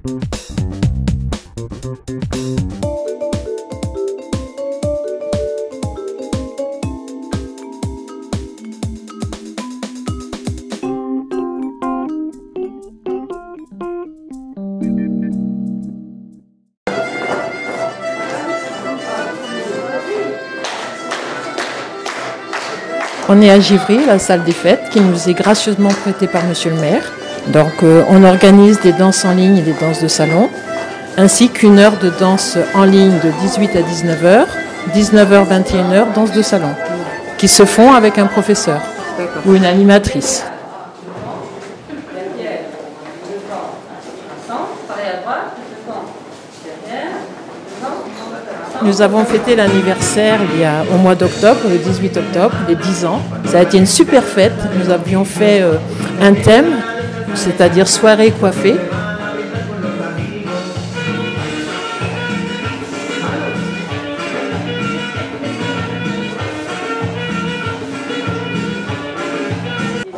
On est à Givry, la salle des fêtes, qui nous est gracieusement prêtée par Monsieur le maire. Donc on organise des danses en ligne et des danses de salon, ainsi qu'une heure de danse en ligne de 18 à 19h, 19h, 21h, danse de salon, qui se font avec un professeur ou une animatrice. Nous avons fêté l'anniversaire au mois d'octobre, le 18 octobre, les 10 ans. Ça a été une super fête. Nous avions fait un thème, c'est-à-dire soirée coiffée.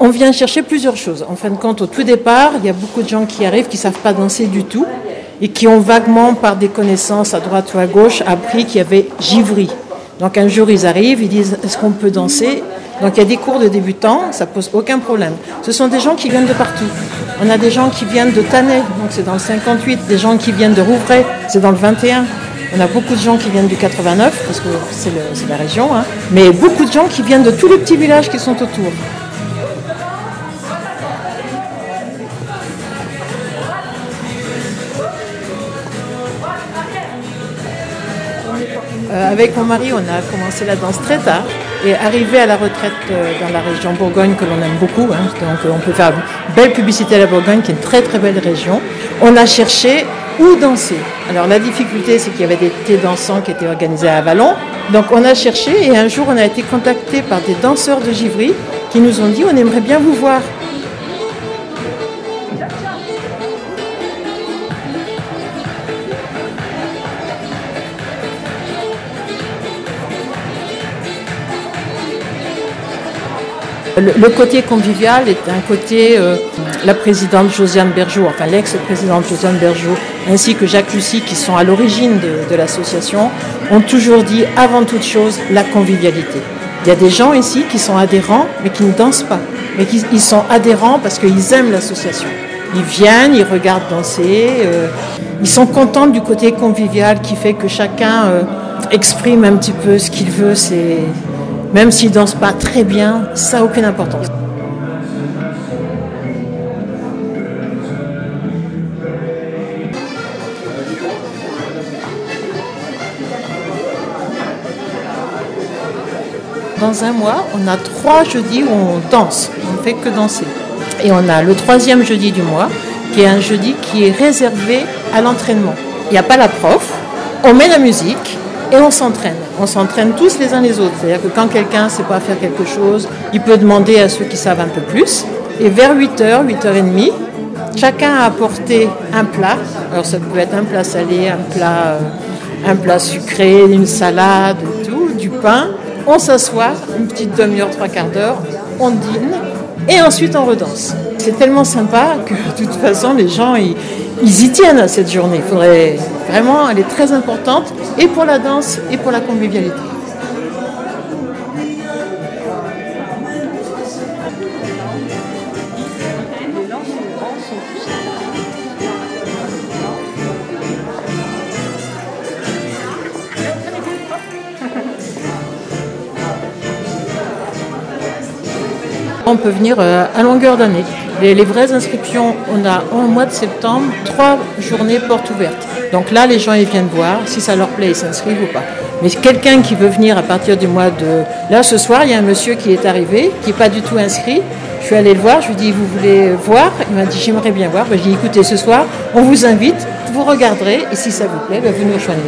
On vient chercher plusieurs choses. En fin de compte, au tout départ, il y a beaucoup de gens qui arrivent qui ne savent pas danser du tout et qui ont vaguement, par des connaissances à droite ou à gauche, appris qu'il y avait Givry. Donc un jour, ils arrivent, ils disent « est-ce qu'on peut danser ?» Donc il y a des cours de débutants, ça pose aucun problème. Ce sont des gens qui viennent de partout. On a des gens qui viennent de Tannay, donc c'est dans le 58, des gens qui viennent de Rouvray, c'est dans le 21. On a beaucoup de gens qui viennent du 89, parce que c'est la région, hein. Mais beaucoup de gens qui viennent de tous les petits villages qui sont autour. Avec mon mari, on a commencé la danse très tard et arrivé à la retraite dans la région Bourgogne que l'on aime beaucoup, hein, donc on peut faire une belle publicité à la Bourgogne qui est une très très belle région. On a cherché où danser. Alors la difficulté, c'est qu'il y avait des thés dansants qui étaient organisés à Avallon. Donc on a cherché et un jour on a été contacté par des danseurs de Givry qui nous ont dit on aimerait bien vous voir. Le côté convivial est un côté, la présidente Josiane Bergeau, enfin l'ex-présidente Josiane Bergeau, ainsi que Jacques Lucie, qui sont à l'origine de l'association, ont toujours dit, avant toute chose, la convivialité. Il y a des gens ici qui sont adhérents, mais qui ne dansent pas. Mais ils sont adhérents parce qu'ils aiment l'association. Ils viennent, ils regardent danser, ils sont contents du côté convivial qui fait que chacun exprime un petit peu ce qu'il veut. Même s'ils ne dansent pas très bien, ça n'a aucune importance. Dans un mois, on a 3 jeudis où on danse, on ne fait que danser. Et on a le 3e jeudi du mois, qui est un jeudi qui est réservé à l'entraînement. Il n'y a pas la prof, on met la musique et on s'entraîne. On s'entraîne tous les uns les autres. C'est-à-dire que quand quelqu'un ne sait pas faire quelque chose, il peut demander à ceux qui savent un peu plus. Et vers 8h, 8h30, chacun a apporté un plat. Alors ça peut être un plat salé, un plat sucré, une salade, tout, du pain. On s'assoit, une petite demi-heure, 3/4 d'heure, on dîne et ensuite on redanse. C'est tellement sympa que de toute façon les gens ils y tiennent à cette journée. Il faudrait vraiment, elle est très importante et pour la danse et pour la convivialité. On peut venir à longueur d'année. Les vraies inscriptions, on a au mois de septembre 3 journées portes ouvertes. Donc là, les gens ils viennent voir, si ça leur plaît, ils s'inscrivent ou pas. Mais quelqu'un qui veut venir à partir du mois de... Là, ce soir, il y a un monsieur qui est arrivé, qui n'est pas du tout inscrit. Je suis allée le voir, je lui ai dit, vous voulez voir? Il m'a dit, j'aimerais bien voir. Ben, je lui ai dit, écoutez, ce soir, on vous invite, vous regarderez, et si ça vous plaît, ben, vous nous rejoignez.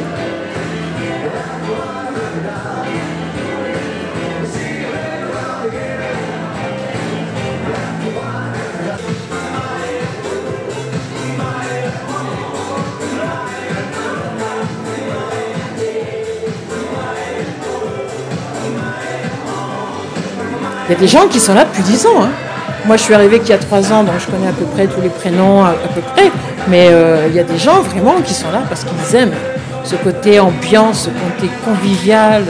Il y a des gens qui sont là depuis 10 ans. Hein. Moi, je suis arrivée qu'il y a 3 ans, donc je connais à peu près tous les prénoms, à peu près. Mais il y a des gens vraiment qui sont là parce qu'ils aiment ce côté ambiance, ce côté convivial,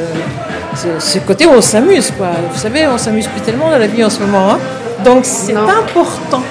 ce côté où on s'amuse, quoi. Vous savez, on s'amuse plus tellement dans la vie en ce moment, hein. Donc c'est important